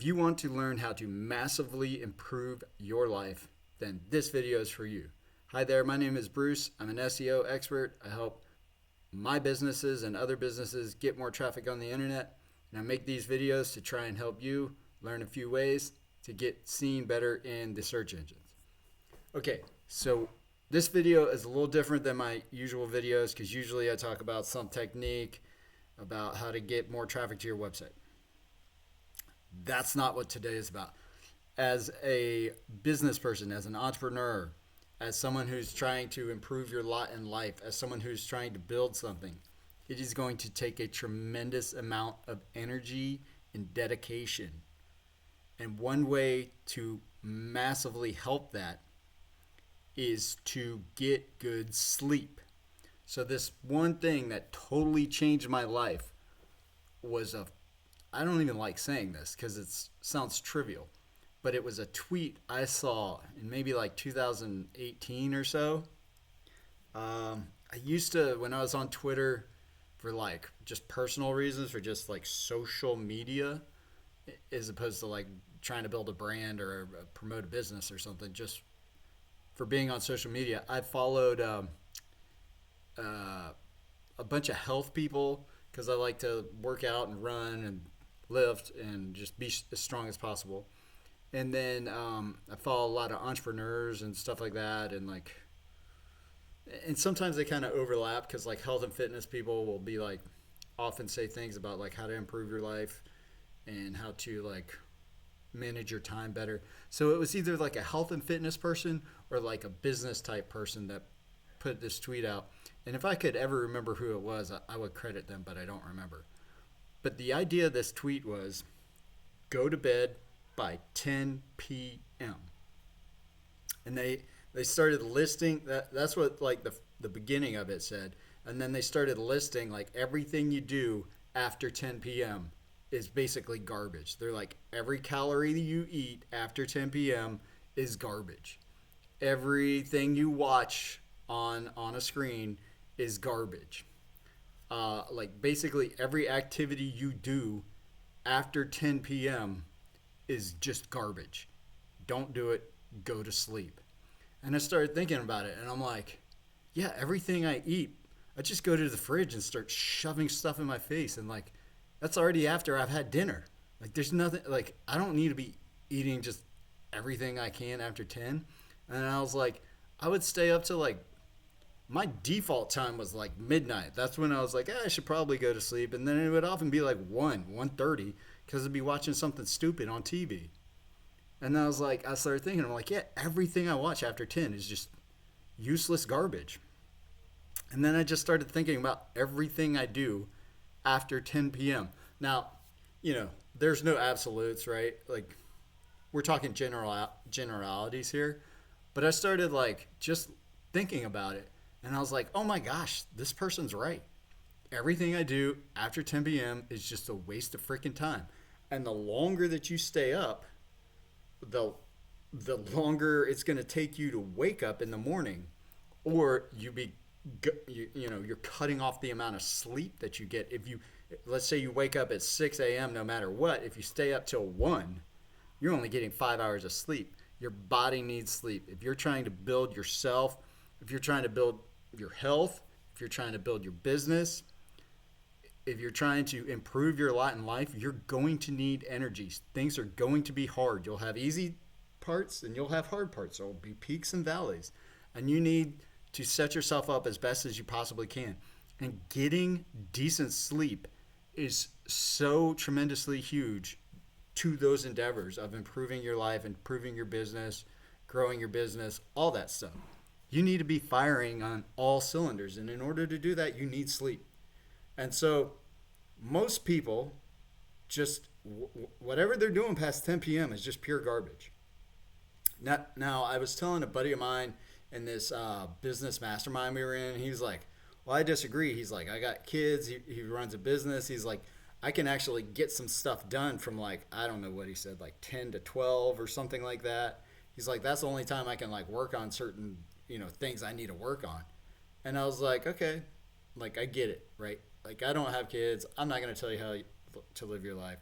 If you want to learn how to massively improve your life, then this video is for you. Hi there, my name is Bruce. I'm an SEO expert. I help my businesses and other businesses get more traffic on the internet. And I make these videos to try and help you learn a few ways to get seen better in the search engines. Okay, so this video is a little different than my usual videos because usually I talk about some technique about how to get more traffic to your website. That's not what today is about. As a business person, as an entrepreneur, as someone who's trying to improve your lot in life, as someone who's trying to build something, it is going to take a tremendous amount of energy and dedication. And one way to massively help that is to get good sleep. So this one thing that totally changed my life was I don't even like saying this because it sounds trivial, but it was a tweet I saw in maybe like 2018 or so. I used to, when I was on Twitter for like just personal reasons, for just like social media, as opposed to like trying to build a brand or promote a business or something, just for being on social media, I followed a bunch of health people because I like to work out and run and lift and just be as strong as possible. And then I follow a lot of entrepreneurs and stuff like that, and sometimes they kind of overlap because like health and fitness people will be like often say things about like how to improve your life and how to like manage your time better. So it was either like a health and fitness person or like a business type person that put this tweet out. And if I could ever remember who it was, I would credit them, but I don't remember. But the idea of this tweet was go to bed by 10 p.m. And they started listing that's what like the beginning of it said. And then they started listing like everything you do after 10 p.m. is basically garbage. They're like every calorie that you eat after 10 p.m. is garbage. Everything you watch on a screen is garbage. Like basically every activity you do after 10 p.m. is just garbage. Don't do it. Go to sleep. And I started thinking about it, and I'm like, yeah, everything I eat, I just go to the fridge and start shoving stuff in my face, and like that's already after I've had dinner. Like there's nothing, like I don't need to be eating just everything I can after 10. And I was like, I would stay up to like, my default time was like midnight. That's when I was like, I should probably go to sleep. And then it would often be like 1:30 because I'd be watching something stupid on TV. And then I started thinking, I'm like, yeah, everything I watch after 10 is just useless garbage. And then I just started thinking about everything I do after 10 p.m. Now, there's no absolutes, right? Like we're talking generalities here. But I started like just thinking about it. And I was like, oh my gosh, this person's right. Everything I do after 10 p.m. is just a waste of freaking time. And the longer that you stay up, the longer it's going to take you to wake up in the morning, or you're cutting off the amount of sleep that you get. If you, let's say you wake up at 6 a.m. no matter what, if you stay up till 1, you're only getting 5 hours of sleep. Your body needs sleep. If you're trying to build yourself, if you're trying to build your health, if you're trying to build your business, if you're trying to improve your lot in life, you're going to need energy. Things are going to be hard. You'll have easy parts and you'll have hard parts. There will be peaks and valleys. And you need to set yourself up as best as you possibly can. And getting decent sleep is so tremendously huge to those endeavors of improving your life, improving your business, growing your business, all that stuff. You need to be firing on all cylinders. And in order to do that, you need sleep. And so most people just, whatever they're doing past 10 p.m. is just pure garbage. Now, I was telling a buddy of mine in this business mastermind we were in, he was like, well, I disagree. He's like, I got kids. He runs a business. He's like, I can actually get some stuff done from like, I don't know what he said, like 10 to 12 or something like that. He's like, that's the only time I can like work on certain, things I need to work on. And I was like, okay, like I get it, right? Like I don't have kids. I'm not going to tell you how to live your life.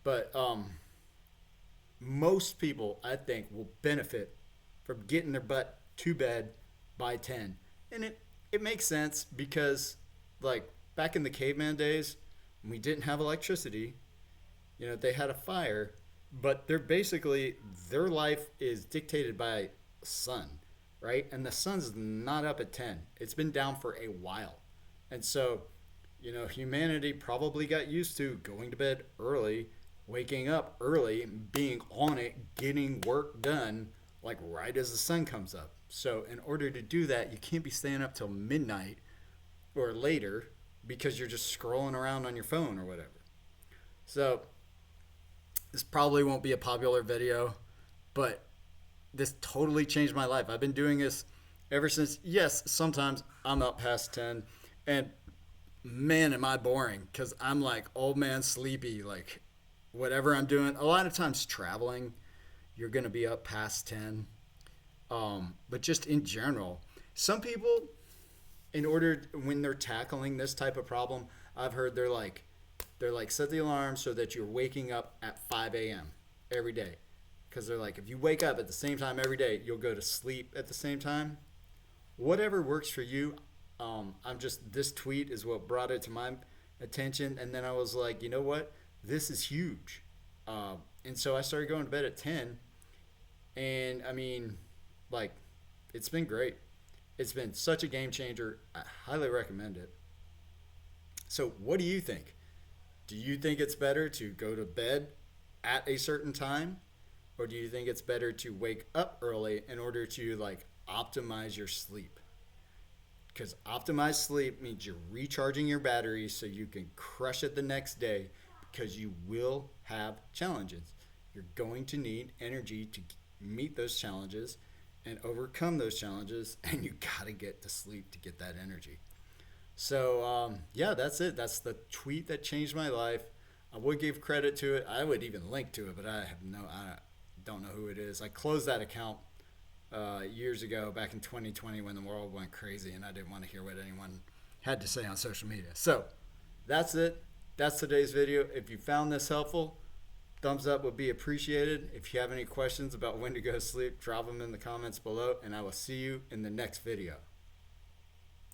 But most people, I think, will benefit from getting their butt to bed by 10. And it makes sense because, like, back in the caveman days, when we didn't have electricity, they had a fire, but they're basically, their life is dictated by sun, right? And the sun's not up at 10. It's been down for a while. And so, humanity probably got used to going to bed early, waking up early, being on it, getting work done, like right as the sun comes up. So, in order to do that, you can't be staying up till midnight or later because you're just scrolling around on your phone or whatever. So, this probably won't be a popular video, but this totally changed my life. I've been doing this ever since. Yes, sometimes I'm up past 10, and man, am I boring because I'm like old man sleepy. Like, whatever I'm doing, a lot of times traveling, you're going to be up past 10. But just in general, some people, when they're tackling this type of problem, I've heard they're like set the alarm so that you're waking up at 5 a.m. every day. Because they're like, if you wake up at the same time every day, you'll go to sleep at the same time. Whatever works for you. This tweet is what brought it to my attention. And then I was like, you know what? This is huge. And so I started going to bed at 10. And I mean, like, it's been great. It's been such a game changer. I highly recommend it. So what do you think? Do you think it's better to go to bed at a certain time? Or do you think it's better to wake up early in order to, like, optimize your sleep? Because optimized sleep means you're recharging your batteries so you can crush it the next day, because you will have challenges. You're going to need energy to meet those challenges and overcome those challenges, and you got to get to sleep to get that energy. So, yeah, that's it. That's the tweet that changed my life. I would give credit to it. I would even link to it, but I don't know who it is. I closed that account years ago, back in 2020, when the world went crazy, and I didn't want to hear what anyone had to say on social media. So, that's it. That's today's video. If you found this helpful, thumbs up would be appreciated. If you have any questions about when to go to sleep, drop them in the comments below, and I will see you in the next video.